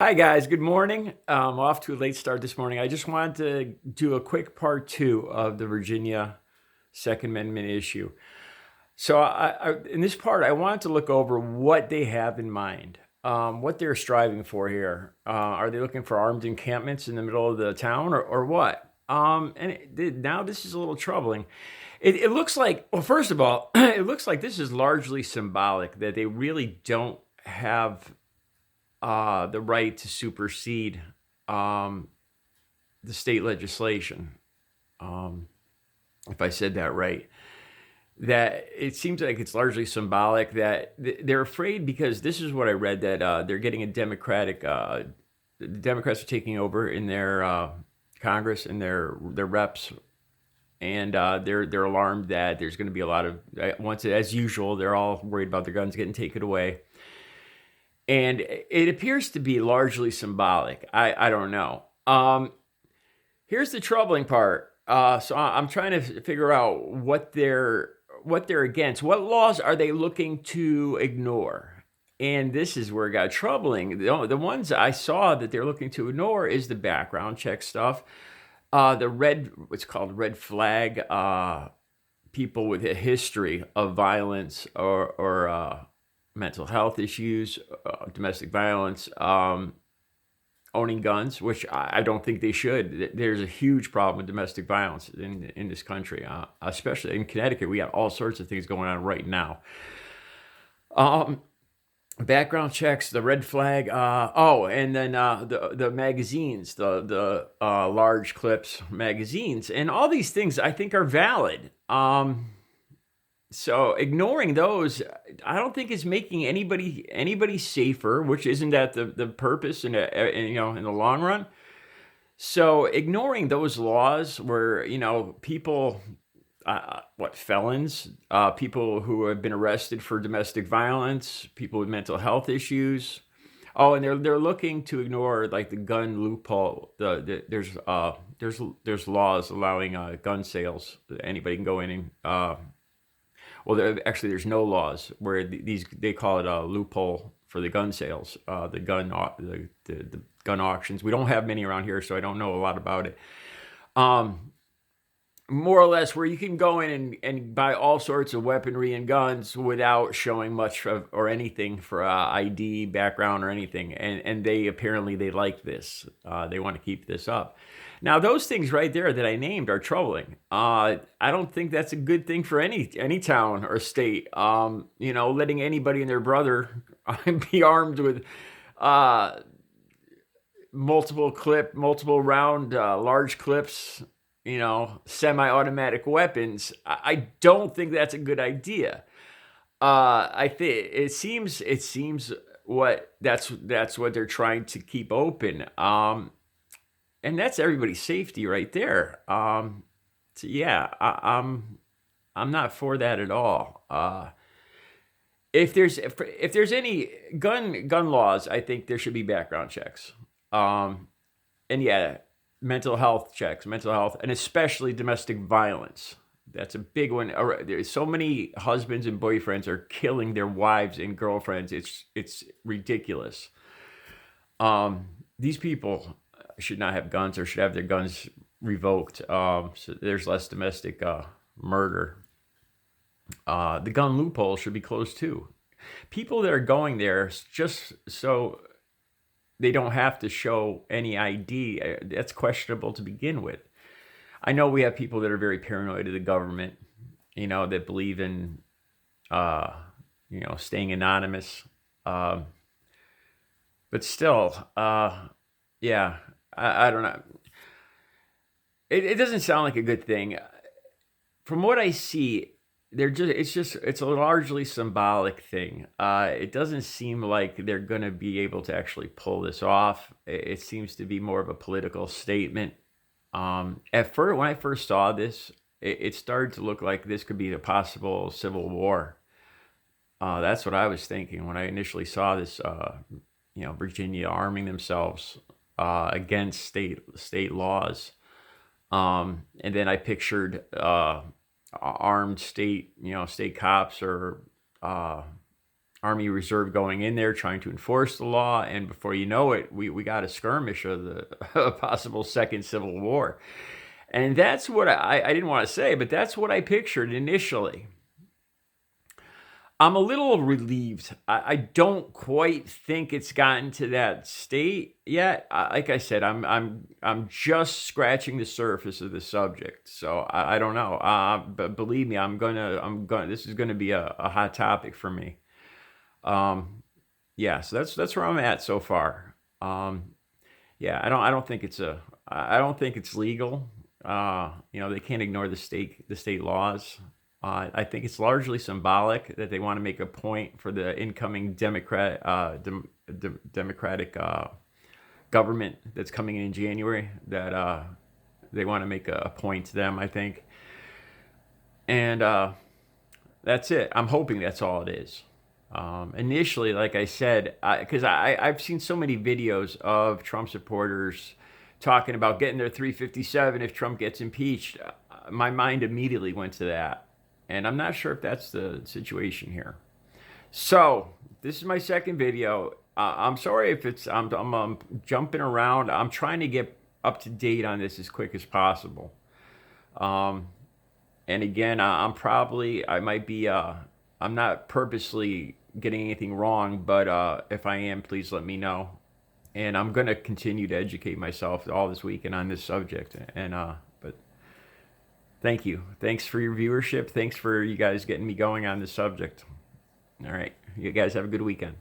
Hi guys, good morning. Off to a late start this morning. I just wanted to do a quick part two of the Virginia Second Amendment issue. So, in this part, I wanted to look over what they have in mind, what they're striving for here. Are they looking for armed encampments in the middle of the town, or what? Now this is a little troubling. It looks like, well, first of all, it looks like this is largely symbolic that they really don't have the right to supersede um, the state legislation. Um, if I said that right, that it seems like it's largely symbolic that they're afraid because this is what I read that they're getting a Democratic. The Democrats are taking over in their Congress and their reps, and they're alarmed that there's going to be a lot of once as usual they're all worried about their guns getting taken away. And it appears to be largely symbolic. I don't know. Here's the troubling part. So I'm trying to figure out what they're against. What laws are they looking to ignore? And this is where it got troubling. The ones I saw that they're looking to ignore is the background check stuff, what's called red flag, people with a history of violence or mental health issues, domestic violence, owning guns, which I don't think they should. There's a huge problem with domestic violence in this country, especially in Connecticut. We got all sorts of things going on right now. Um, Background checks, the red flag. And then the magazines, the large clips magazines, and all these things I think are valid. So ignoring those, I don't think is making anybody safer, which isn't that the purpose in the long run. So ignoring those laws where people, felons, people who have been arrested for domestic violence, people with mental health issues. Oh, and they're looking to ignore like the gun loophole. There's laws allowing gun sales. Anybody can go in and actually, there's no laws where these they call it a loophole for the gun sales, the gun auctions. We don't have many around here, so I don't know a lot about it. Um, More or less, where you can go in and buy all sorts of weaponry and guns without showing much of or anything for ID, background, or anything. And they like this. They want to keep this up. Now, those things right there that I named are troubling. I don't think that's a good thing for any town or state. Letting anybody and their brother be armed with uh, multiple round, large clips, semi-automatic weapons. I don't think that's a good idea. I think it seems that's what they're trying to keep open. And that's everybody's safety right there. So yeah, I'm not for that at all. If there's any gun laws, I think there should be background checks. And yeah, mental health, and especially domestic violence. That's a big one. There's so many husbands and boyfriends are killing their wives and girlfriends. It's ridiculous. These people should not have guns or should have their guns revoked. So there's less domestic murder. The gun loophole should be closed too. People that are going there just so they don't have to show any ID, that's questionable to begin with. I know we have people that are very paranoid of the government, that believe in, staying anonymous. Um, but still, yeah, I don't know. It doesn't sound like a good thing. From what I see, it's a largely symbolic thing. It doesn't seem like they're going to be able to actually pull this off. It seems to be more of a political statement. At first, when I first saw this, it started to look like this could be a possible civil war. That's what I was thinking when I initially saw this. Virginia arming themselves against state laws. And then I pictured armed state cops or Army Reserve going in there trying to enforce the law, and before you know it, we got a skirmish of the a possible second civil war. And that's what I didn't want to say, but that's what I pictured initially. I'm a little relieved. I don't quite think it's gotten to that state yet. Like I said, I'm just scratching the surface of the subject, so I don't know. But believe me, I'm gonna. This is gonna be a hot topic for me. Yeah, so that's where I'm at so far. Yeah, I don't think I don't think it's legal. They can't ignore the state laws. I think it's largely symbolic that they want to make a point for the incoming Democratic government that's coming in January. That they want to make a point to them, I think, and that's it. I'm hoping that's all it is. Initially, like I said, because I've seen so many videos of Trump supporters talking about getting their 357 if Trump gets impeached, my mind immediately went to that. And I'm not sure if that's the situation here. So, this is my second video. I'm sorry if I'm jumping around. I'm trying to get up to date on this as quick as possible. And again, I might be, I'm not purposely getting anything wrong, but if I am, please let me know. And I'm going to continue to educate myself all this weekend on this subject. And, but thank you. Thanks for your viewership. Thanks for you guys getting me going on this subject. All right. You guys have a good weekend.